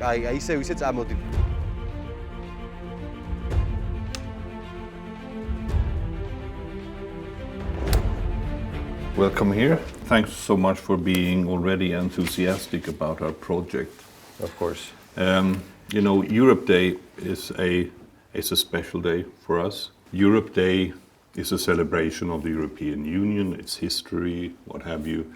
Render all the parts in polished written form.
აი ისე წამოდი. Welcome here. Thanks so much for being already enthusiastic about our project. Of course. Europe Day is a special day for us. Europe Day is a celebration of the European Union, its history, what have you.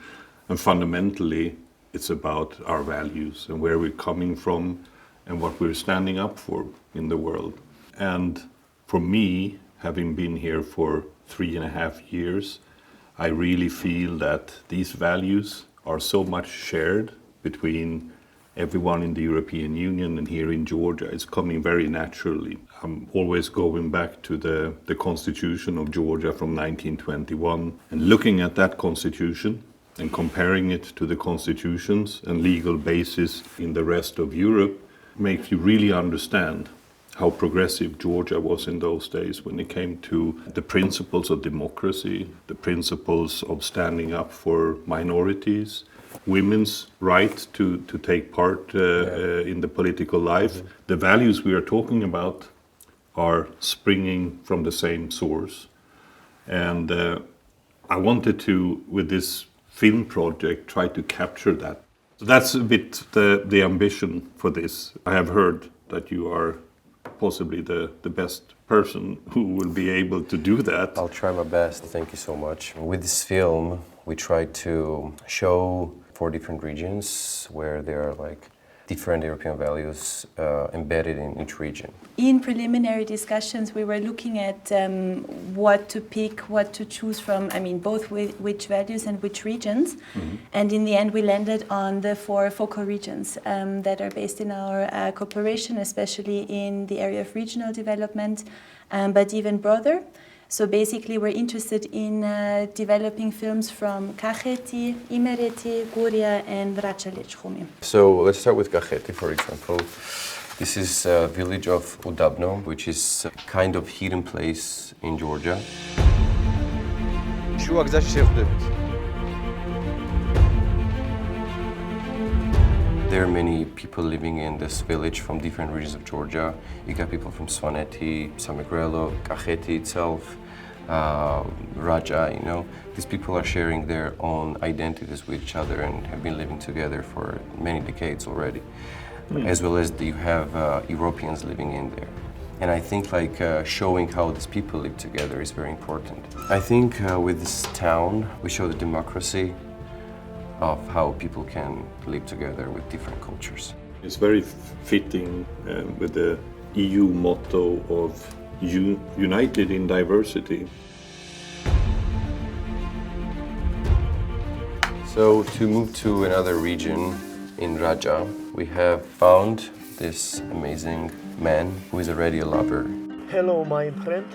And fundamentally, it's about our values and where we're coming from and what we're standing up for in the world. And for me, having been here for 3.5 years, I really feel that these values are so much shared between everyone in the European Union and here in Georgia. It's coming very naturally. I'm always going back to the Constitution of Georgia from 1921 and looking at that Constitution and comparing it to the constitutions and legal basis in the rest of Europe makes you really understand how progressive Georgia was in those days when it came to the principles of democracy, the principles of standing up for minorities, women's right to take part in the political life. The values we are talking about are springing from the same source. And I wanted to, with this film project, try to capture that. So that's a bit the ambition for this. I have heard that you are possibly the best person who will be able to do that. I'll try my best. Thank you so much. With this film, we try to show 4 different regions where there are like different European values embedded in each region. In preliminary discussions, we were looking at what to pick, what to choose from, both which values and which regions. Mm-hmm. And in the end, we landed on the 4 focal regions that are based in our cooperation, especially in the area of regional development, but even broader. So basically, we're interested in developing films from Kakheti, Imereti, Guria, and Rachalechkhumi. So let's start with Kakheti, for example. This is a village of Udabno, which is a kind of hidden place in Georgia. შუა გზაში შევხვდებით. There are many people living in this village from different regions of Georgia. You got people from Svaneti, Samegrelo, Kakheti itself, Raja, These people are sharing their own identities with each other and have been living together for many decades already. As well as you have Europeans living in there. And I think showing how these people live together is very important. I think with this town, we show the democracy of how people can live together with different cultures. It's very fitting with the EU motto of united in diversity. So to move to another region in Raja, we have found this amazing man who is a radio lover. Hello, my friend.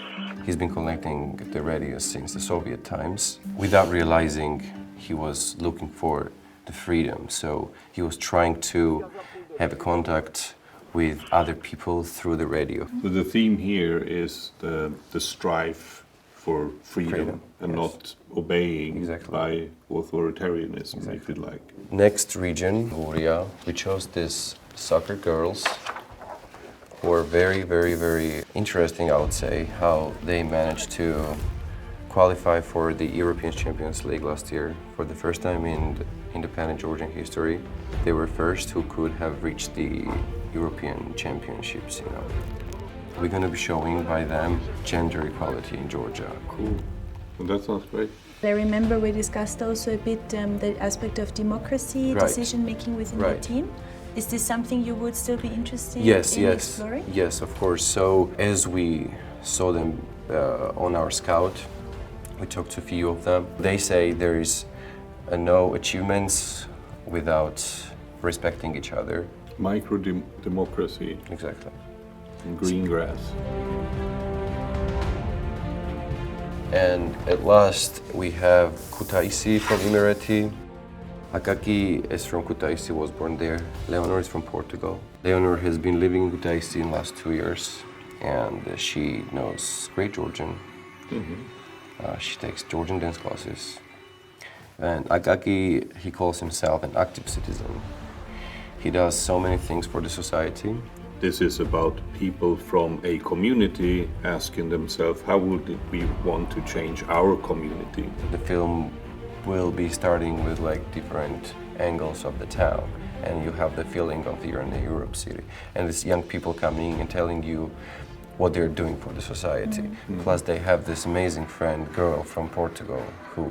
He's been collecting the radios since the Soviet times without realizing he was looking for the freedom. So he was trying to have a contact with other people through the radio. So the theme here is the strife for freedom and yes. not obeying Exactly. by authoritarianism, if you like. Next region, Guria, we chose these soccer girls who are very, very, very interesting, I would say, how they managed to qualify for the European Champions League last year for the first time in independent Georgian history. They were first who could have reached the European Championships, We're going to be showing by them gender equality in Georgia. Cool. Well, that sounds great. I remember we discussed also a bit the aspect of democracy, Right. decision making within Right. the team. Is this something you would still be interested in exploring? Yes, of course. So as we saw them on our scout, we talked to a few of them. They say there is no achievements without respecting each other. Micro-democracy Exactly. and green grass. And at last we have Kutaisi from Imereti. Akaki is from Kutaisi, was born there. Leonor is from Portugal. Leonor has been living in Kutaisi in the last 2 years and she knows great Georgian. Mm-hmm. She takes Georgian dance classes. And Akaki, he calls himself an active citizen. He does so many things for the society. This is about people from a community asking themselves, how would we want to change our community? The film will be starting with like different angles of the town, and you have the feeling of you're in a Europe city. And these young people coming and telling you what they're doing for the society. Plus they have this amazing girl from Portugal who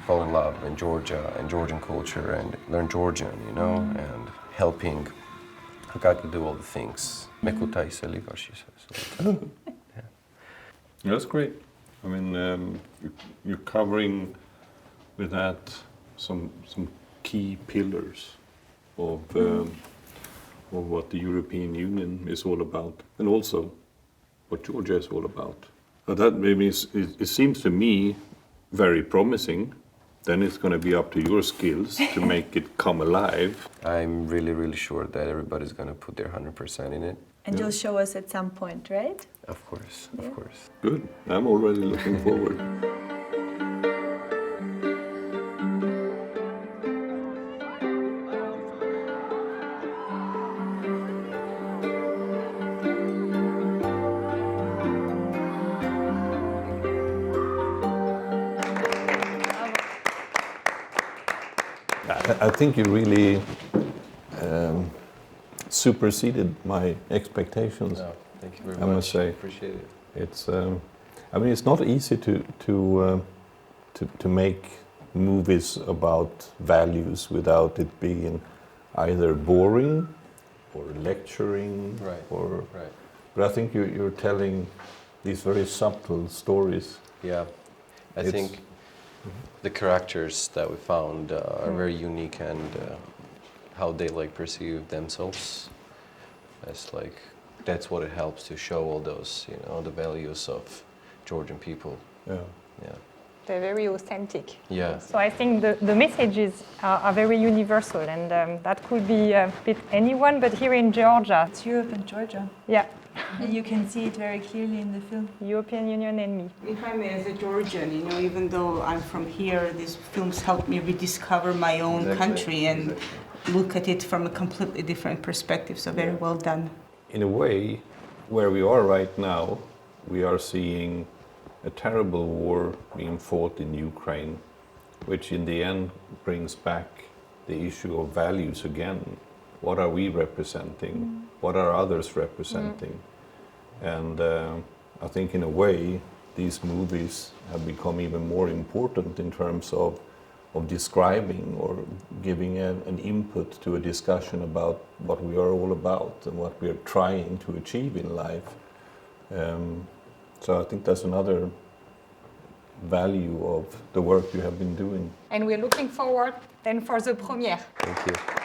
fell in love in Georgia and Georgian culture and learn Georgian, you know, and helping Hakaki do all the things. Mekutai Seliva, she says. That's great. I mean, you're covering with that some key pillars of what the European Union is all about, and also what Georgia is all about. Now that maybe it seems to me very promising. Then it's going to be up to your skills to make it come alive. I'm really, really sure that everybody's going to put their 100% in it. And you'll show us at some point, right? Of course, of course. Good. I'm already looking forward. I think you really superseded my expectations. No, thank you very I much. must say. Appreciate it. It's, I mean, it's not easy to make movies about values without it being either boring or lecturing, Right. or. Right. But I think you're telling these very subtle stories. Yeah. I It's- think the characters that we found are very unique, and how they like perceive themselves. It's like that's what it helps to show all those, you know, the values of Georgian people. Yeah. Yeah. They're very authentic. Yeah. So I think the messages are very universal, and that could be a bit anyone, but here in Georgia, It's Europe and Georgia. yeah, And you can see it very clearly in the film. European Union and me. If I may, as a Georgian, you know, even though I'm from here, these films helped me rediscover my own country and look at it from a completely different perspective. So very well done. In a way, where we are right now, we are seeing a terrible war being fought in Ukraine, which in the end brings back the issue of values again. What are we representing? What are others representing? And I think in a way, these movies have become even more important in terms of describing or giving an input to a discussion about what we are all about and what we are trying to achieve in life. So I think that's another value of the work you have been doing. And we're looking forward then for the premiere. Thank you.